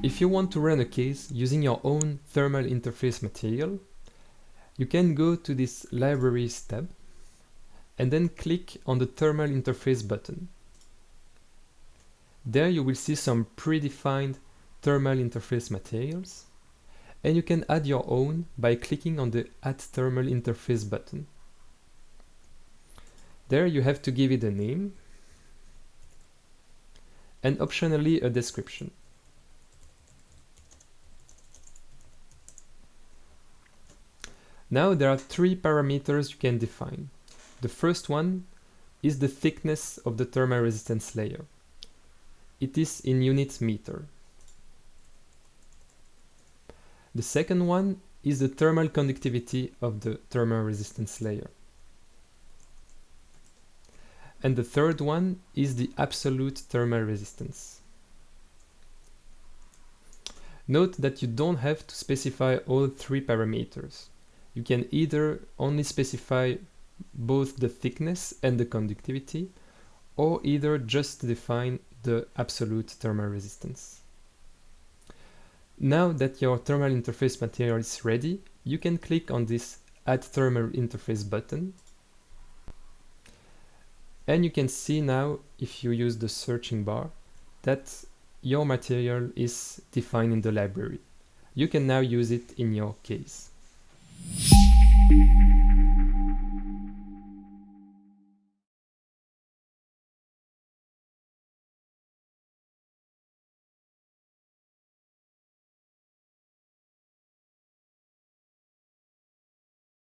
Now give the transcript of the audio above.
If you want to run a case using your own thermal interface material, you can go to this Libraries tab and then click on the Thermal Interface button. There you will see some predefined thermal interface materials, and you can add your own by clicking on the Add Thermal Interface button. There you have to give it a name and optionally a description. Now there are three parameters you can define. The first one is the thickness of the thermal resistance layer. It is in unit meter. The second one is the thermal conductivity of the thermal resistance layer. And the third one is the absolute thermal resistance. Note that you don't have to specify all three parameters. You can either only specify both the thickness and the conductivity, or either just define the absolute thermal resistance. Now that your thermal interface material is ready, you can click on this Add Thermal Interface button. And you can see now, if you use the searching bar, that your material is defined in the library. You can now use it in your case.